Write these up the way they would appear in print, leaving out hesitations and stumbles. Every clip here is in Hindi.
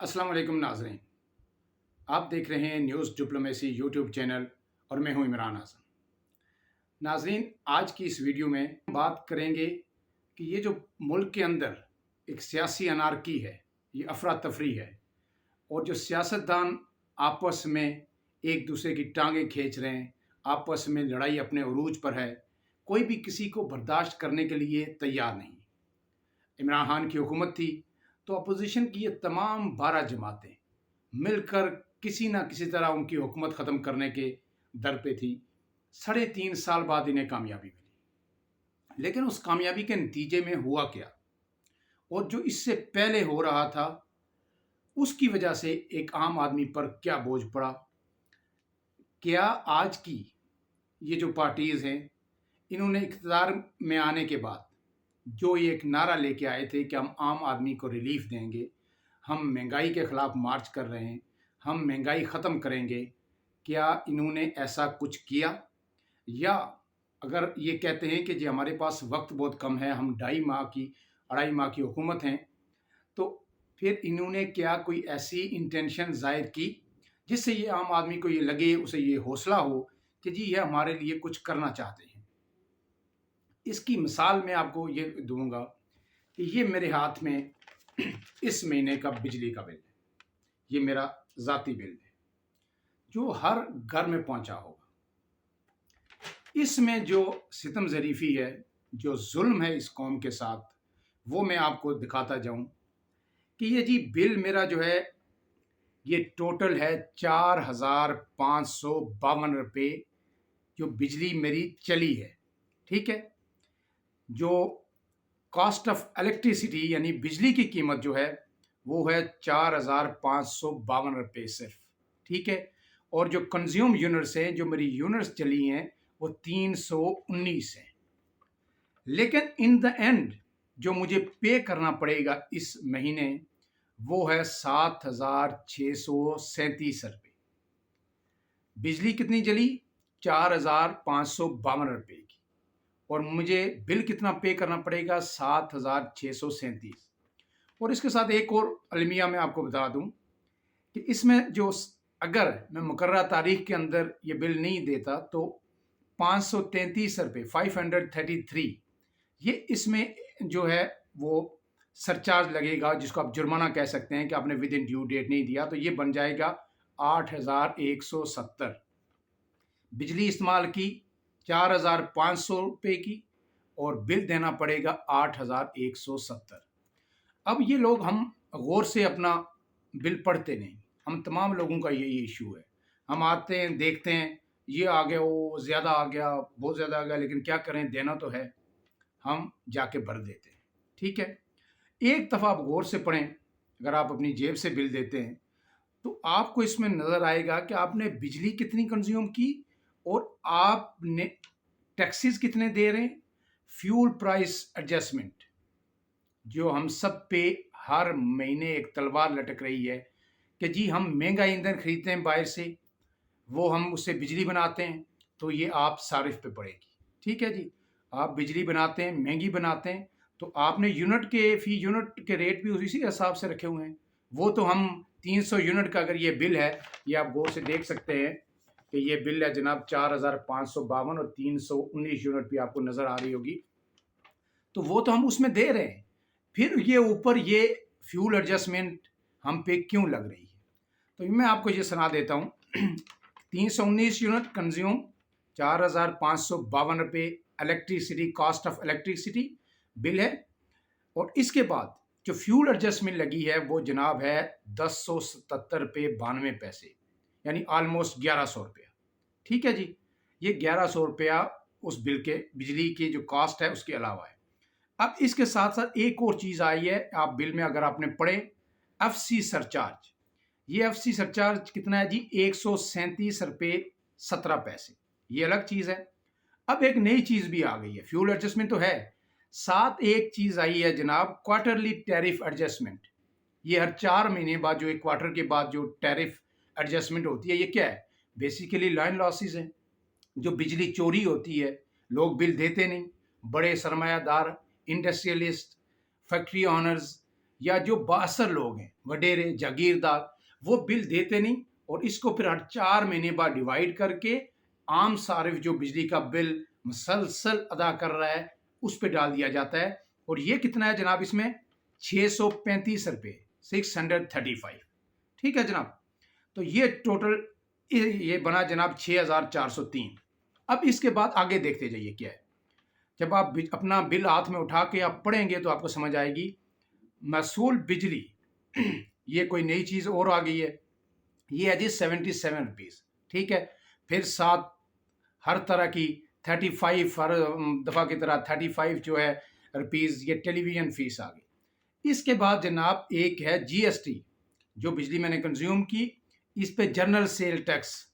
अस्सलाम वालेकुम नाज़रीन। आप देख रहे हैं न्यूज़ डिप्लोमेसी यूट्यूब चैनल और मैं हूं इमरान आज़म। नाज़रीन, आज की इस वीडियो में बात करेंगे कि ये जो मुल्क के अंदर एक सियासी अनारकी है, ये अफरा तफरी है और जो सियासतदान आपस में एक दूसरे की टांगें खींच रहे हैं, आपस में लड़ाई अपने अरूज पर है, कोई भी किसी को बर्दाश्त करने के लिए तैयार नहीं। इमरान खान की हुकूमत थी तो अपोजिशन की ये तमाम 12 जमातें मिलकर किसी ना किसी तरह उनकी हुकूमत ख़त्म करने के दर पे थी। 3.5 साल बाद इन्हें कामयाबी मिली, लेकिन उस कामयाबी के नतीजे में हुआ क्या और जो इससे पहले हो रहा था उसकी वजह से एक आम आदमी पर क्या बोझ पड़ा। क्या आज की ये जो पार्टीज़ हैं, इन्होंने इक़्तिदार में आने के बाद जो ये एक नारा लेके आए थे कि हम आम आदमी को रिलीफ देंगे, हम महंगाई के ख़िलाफ़ मार्च कर रहे हैं, हम महंगाई ख़त्म करेंगे, क्या इन्होंने ऐसा कुछ किया? या अगर ये कहते हैं कि जी हमारे पास वक्त बहुत कम है, हम 2.5 माह की हुकूमत हैं, तो फिर इन्होंने क्या कोई ऐसी इंटेंशन ज़ाहिर की जिससे ये आम आदमी को ये लगे, उसे ये हौसला हो कि जी ये हमारे लिए कुछ करना चाहते हैं। इसकी मिसाल मैं आपको ये दूंगा कि ये मेरे हाथ में इस महीने का बिजली का बिल है। ये मेरा ज़ाती बिल है जो हर घर में पहुंचा होगा। इसमें जो सितम ज़रीफ़ी है, जो जुल्म है इस कौम के साथ, वो मैं आपको दिखाता जाऊं कि ये जी बिल मेरा जो है ये टोटल है 4,552 रुपये जो बिजली मेरी चली है। ठीक है, जो कॉस्ट ऑफ इलेक्ट्रिसिटी यानी बिजली की कीमत जो है वो है 4,552 रुपये सिर्फ। ठीक है, और जो कंज्यूम यूनिट्स हैं, जो मेरी यूनिट्स चली हैं, वो 319 हैं। लेकिन इन द एंड जो मुझे पे करना पड़ेगा इस महीने वो है 7,637 रुपये। बिजली कितनी जली? 4,552 रुपये की, और मुझे बिल कितना पे करना पड़ेगा? 7,637। और इसके साथ एक और अलमिया मैं आपको बता दूं कि इसमें जो अगर मैं मुकर्ररा तारीख के अंदर ये बिल नहीं देता तो 533 रुपये 533 ये इसमें जो है वो सरचार्ज लगेगा, जिसको आप जुर्माना कह सकते हैं कि आपने विद इन ड्यू डेट नहीं दिया, तो ये बन जाएगा 8,170। बिजली इस्तेमाल की 4,500 रुपये की और बिल देना पड़ेगा 8,170। अब ये लोग हम गौर से अपना बिल पढ़ते नहीं। हम तमाम लोगों का यही इशू है। हम आते हैं, देखते हैं ये आ गया, वो ज़्यादा आ गया, बहुत ज़्यादा आ गया, लेकिन क्या करें, देना तो है, हम जाके भर देते हैं। ठीक है, एक दफ़ा आप गौर से पढ़ें, अगर आप अपनी जेब से बिल देते हैं तो आपको इसमें नज़र आएगा कि आपने बिजली कितनी कंज्यूम की और आपने टैक्सेस कितने दे रहे हैं। फ्यूल प्राइस एडजस्टमेंट जो हम सब पे हर महीने एक तलवार लटक रही है कि जी हम महंगा ईंधन खरीदते हैं बाहर से, वो हम उससे बिजली बनाते हैं, तो ये आप सारिफ पे पड़ेगी। ठीक है जी, आप बिजली बनाते हैं, महंगी बनाते हैं, तो आपने यूनिट के फी यूनिट के रेट भी उसी हिसाब से रखे हुए हैं। वो तो हम 300 यूनिट का अगर ये बिल है, ये आप गौर से देख सकते हैं कि ये बिल है जनाब 4,552 और 319 यूनिट भी आपको नज़र आ रही होगी, तो वो तो हम उसमें दे रहे हैं। फिर ये ऊपर ये फ्यूल एडजस्टमेंट हम पे क्यों लग रही है? तो मैं आपको ये सुना देता हूँ 319 यूनिट कंज्यूम, 4,552 रुपये electricity, cost of electricity bill है, और इसके बाद जो फ्यूल एडजस्टमेंट लगी है वो जनाब है 1077 रुपये 92 पैसे, यानी ऑलमोस्ट 1,100 रुपया। ठीक है जी, ये 1,100 रुपया उस बिल के बिजली की जो कॉस्ट है उसके अलावा है। अब इसके साथ साथ एक और चीज़ आई है, आप बिल में अगर आपने पढ़े, एफसी सरचार्ज। ये एफसी सरचार्ज कितना है जी? 137 रुपये 17 पैसे। ये अलग चीज़ है। अब एक नई चीज़ भी आ गई है, फ्यूल एडजस्टमेंट तो है, साथ एक चीज़ आई है जनाब, क्वार्टरली टैरिफ एडजस्टमेंट। ये हर 4 महीने बाद जो एक क्वार्टर के बाद जो टैरिफ एडजस्टमेंट होती है, ये क्या है? बेसिकली लाइन लॉसेस हैं, जो बिजली चोरी होती है, लोग बिल देते नहीं, बड़े सरमायादार, इंडस्ट्रियलिस्ट, फैक्ट्री ऑनर्स या जो बासर लोग हैं, वडेरे जागीरदार, वो बिल देते नहीं और इसको फिर हर 4 महीने बाद डिवाइड करके आम सारिफ जो बिजली का बिल मुसलसल अदा कर रहा है उस पर डाल दिया जाता है। और ये कितना है जनाब, इसमें 635 रुपये, 635। ठीक है जनाब, तो ये टोटल ये बना जनाब 6403। अब इसके बाद आगे देखते जाइए क्या है। जब आप अपना बिल हाथ में उठा के आप पढ़ेंगे तो आपको समझ आएगी। महसूल बिजली ये कोई नई चीज़ और आ गई है, ये है जी 77 रुपीज़। ठीक है, फिर साथ हर तरह की 35, हर दफ़ा की तरह 35 जो है रुपीज़, ये टेलीविज़न फीस आ गई। इसके बाद जनाब एक है जीएसटी, जो बिजली मैंने कंज्यूम की, इस पे जनरल सेल टैक्स,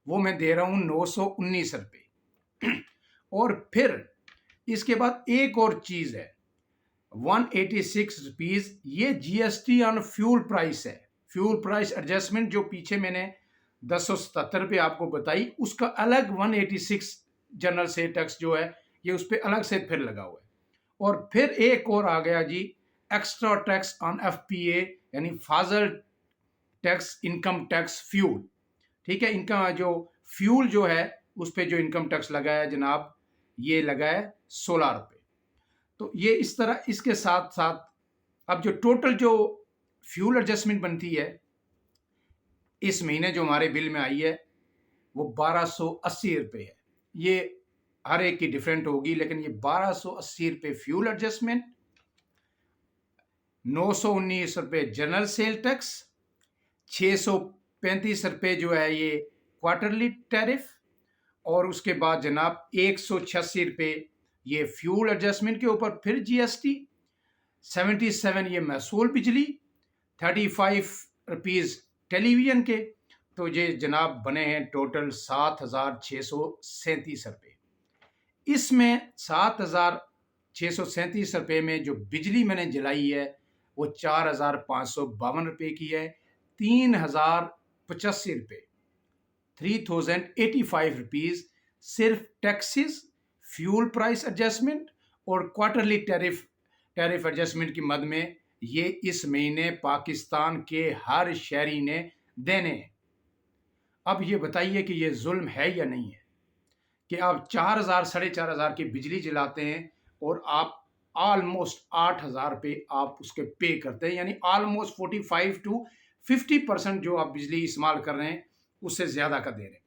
वो मैं दे रहा हूँ 919 रुपये। और फिर इसके बाद एक और चीज़ है 186 रुपीज़, ये जीएसटी ऑन फ्यूल प्राइस है। फ्यूल प्राइस एडजस्टमेंट जो पीछे मैंने 1077 रुपये आपको बताई, उसका अलग 186 जनरल सेल टैक्स जो है ये उस पर अलग से फिर लगा हुआ है। और फिर एक और आ गया जी एक्स्ट्रा टैक्स ऑन एफपीए, यानी Fazal tax, income tax fuel. ठीक है, इनका जो फ्यूल जो है उस पर जो इनकम टैक्स लगा है जनाब, ये लगा है 16 रुपये। तो ये इस तरह, इसके साथ साथ अब जो टोटल जो फ्यूल एडजस्टमेंट बनती है इस महीने जो हमारे बिल में आई है वो 1280 रुपये है। ये हर एक की डिफरेंट होगी, लेकिन ये 1280 रुपये फ्यूल एडजस्टमेंट, 919 रुपये जनरल सेल टैक्स, 635 रुपये जो है ये क्वार्टरली टैरिफ, और उसके बाद जनाब 186 रुपये ये फ्यूल एडजस्टमेंट के ऊपर, फिर जीएसटी 77 ये महसूल बिजली, 35 रुपीज़ टेलीविज़न के। तो ये जनाब बने हैं टोटल 7637 रुपये। इसमें 7637 रुपये में जो बिजली मैंने जलाई है वो 4552 रुपये की है। 3085 रुपये, 3085 रुपीज़ सिर्फ टैक्सेस, फ्यूल प्राइस एडजस्टमेंट और क्वार्टरली टैरिफ एडजस्टमेंट की मद में ये इस महीने पाकिस्तान के हर शहरी ने देने हैं। अब ये बताइए कि ये जुल्म है या नहीं है कि आप 4000 4500 की बिजली जलाते हैं और आप ऑलमोस्ट 8000 रुपये आप उसके पे करते हैं, यानी ऑलमोस्ट 45 to 50% जो आप बिजली इस्तेमाल कर रहे हैं उससे ज़्यादा का दे रहे हैं।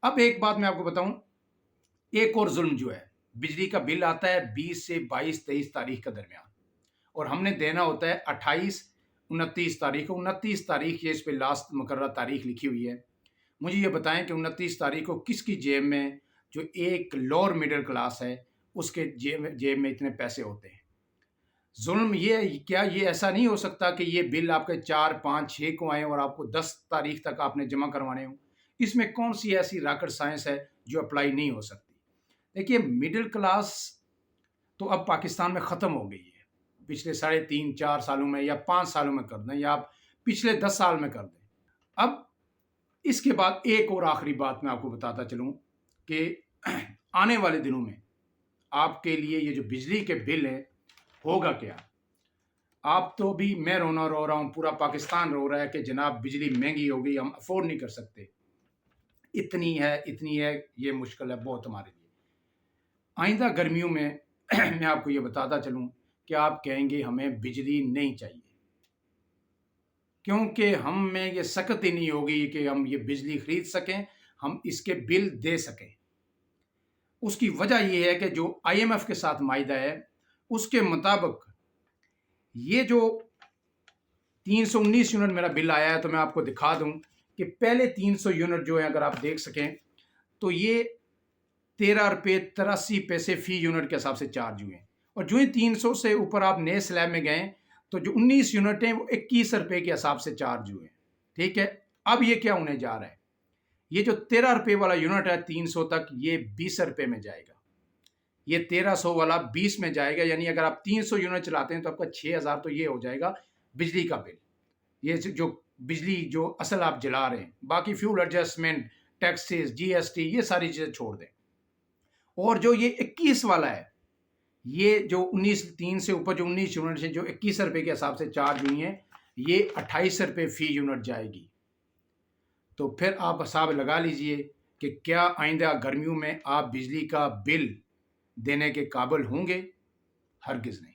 अब एक बात मैं आपको बताऊं, एक और जुल्म जो है, बिजली का बिल आता है 20 से 22-23 तारीख के दरमियान और हमने देना होता है 28-29 तारीख को। 29 तारीख ये इस पर लास्ट मुकर्रर तारीख लिखी हुई है। मुझे ये बताएं कि 29 तारीख को किसकी जेब में, जो एक लोअर मिडिल क्लास है, उसके जेब में इतने पैसे होते हैं। जुल्म ये क्या, ये ऐसा नहीं हो सकता कि ये बिल आपके 4, 5, 6 को आए और आपको 10 तारीख तक आपने जमा करवाने हो। इसमें कौन सी ऐसी रॉकेट साइंस है जो अप्लाई नहीं हो सकती। देखिए, मिडिल क्लास तो अब पाकिस्तान में ख़त्म हो गई है। पिछले 3.5-4 सालों में या 5 सालों में कर दें, या आप पिछले 10 साल में कर दें। अब इसके बाद एक और आखिरी बात मैं आपको बताता चलूँ कि आने वाले दिनों में आपके लिए ये जो बिजली के बिल हैं होगा क्या। आप तो भी, मैं रो रहा हूँ, पूरा पाकिस्तान रो रहा है कि जनाब बिजली महंगी हो गई, हम अफोर्ड नहीं कर सकते, इतनी है, ये मुश्किल है बहुत हमारे लिए। आइंदा गर्मियों में मैं आपको ये बताता चलूँ कि आप कहेंगे हमें बिजली नहीं चाहिए, क्योंकि हम में ये सकत ही नहीं होगी कि हम ये बिजली खरीद सकें, हम इसके बिल दे सकें। उसकी वजह यह है कि जो IMF के साथ माहिदा है उसके मुताबिक ये जो 319 यूनिट मेरा बिल आया है, तो मैं आपको दिखा दूं कि पहले 300 यूनिट जो है, अगर आप देख सकें तो ये 13 रुपये 83 पैसे फी यूनिट के हिसाब से चार्ज हुए हैं। और जो ही 300 से ऊपर आप नए स्लैब में गए तो जो 19 यूनिट हैं वो 21 रुपये के हिसाब से चार्ज हुए हैं। ठीक है, अब ये क्या होने जा रहा है, ये जो 13 रुपये वाला यूनिट है 300 तक, ये 20 रुपये में जाएगा। ये 1300 वाला 20 में जाएगा, यानी अगर आप 300 यूनिट चलाते हैं तो आपका 6000 तो ये हो जाएगा बिजली का बिल। ये जो बिजली जो असल आप जला रहे हैं, बाकी फ्यूल एडजस्टमेंट, टैक्सेस, GST, ये सारी चीज़ें छोड़ दें। और जो ये 21 वाला है, ये जो 19 से ऊपर जो 19 यूनिट से जो 21 रुपये के हिसाब से चार्ज हुई हैं, ये 28 रुपये फ़ी यूनिट जाएगी। तो फिर आप हिसाब लगा लीजिए कि क्या आइंदा गर्मियों में आप बिजली का बिल देने के काबिल होंगे? हरगिज़ नहीं।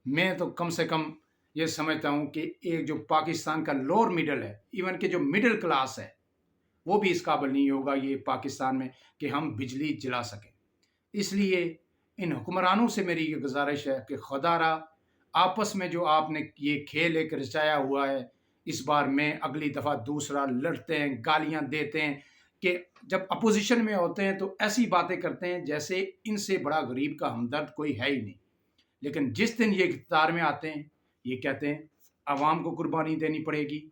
मैं तो कम से कम ये समझता हूँ कि एक जो पाकिस्तान का लोअर मिडल है, इवन कि जो मिडिल क्लास है, वो भी इस काबिल नहीं होगा ये पाकिस्तान में कि हम बिजली जला सकें। इसलिए इन हुक्मरानों से मेरी ये गुजारिश है कि खुदारा आपस में जो आपने ये खेल एक रचाया हुआ है, इस बार में अगली दफ़ा दूसरा लड़ते हैं, गालियाँ देते हैं कि जब अपोजिशन में होते हैं तो ऐसी बातें करते हैं जैसे इनसे बड़ा गरीब का हमदर्द कोई है ही नहीं। लेकिन जिस दिन ये इक़्तिदार में आते हैं, ये कहते हैं अवाम को कुर्बानी देनी पड़ेगी।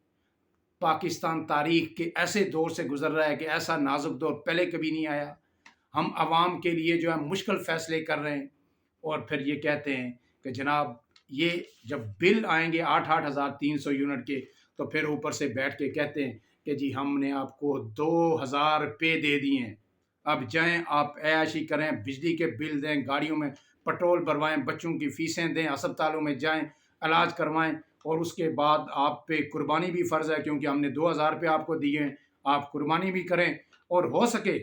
पाकिस्तान तारीख के ऐसे दौर से गुजर रहा है कि ऐसा नाजुक दौर पहले कभी नहीं आया। हम आवाम के लिए जो है मुश्किल फ़ैसले कर रहे हैं और फिर ये कहते हैं कि जनाब ये जब बिल आएँगे 8-8 हज़ार 300 यूनिट के, तो फिर ऊपर से बैठ के कहते हैं कि जी हमने आपको 2000 रुपये दे दिए हैं। अब जाएँ आप ऐश-ई करें, बिजली के बिल दें, गाड़ियों में पेट्रोल भरवाएँ, बच्चों की फ़ीसें दें, अस्पतालों में जाएँ, इलाज करवाएँ और उसके बाद आप पे कुर्बानी भी फ़र्ज़ है क्योंकि हमने 2000 रुपये आपको दिए हैं, आप कुर्बानी भी करें और हो सके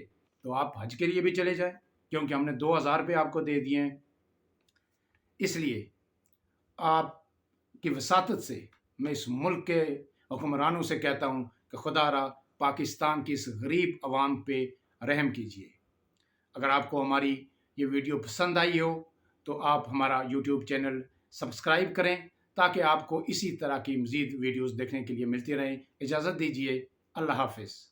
तो आप हज के लिए भी चले जाएँ क्योंकि हमने 2000 रुपये आपको दे दिए हैं। इसलिए आपकी वसातत से मैं इस मुल्क के हुक्मरानों से कहता हूँ कि खुदारा पाकिस्तान की इस गरीब अवाम पे रहम कीजिए। अगर आपको हमारी ये वीडियो पसंद आई हो तो आप हमारा यूट्यूब चैनल सब्सक्राइब करें ताकि आपको इसी तरह की मज़ीद वीडियोज़ देखने के लिए मिलती रहें। इजाज़त दीजिए। अल्लाह हाफ़िज़।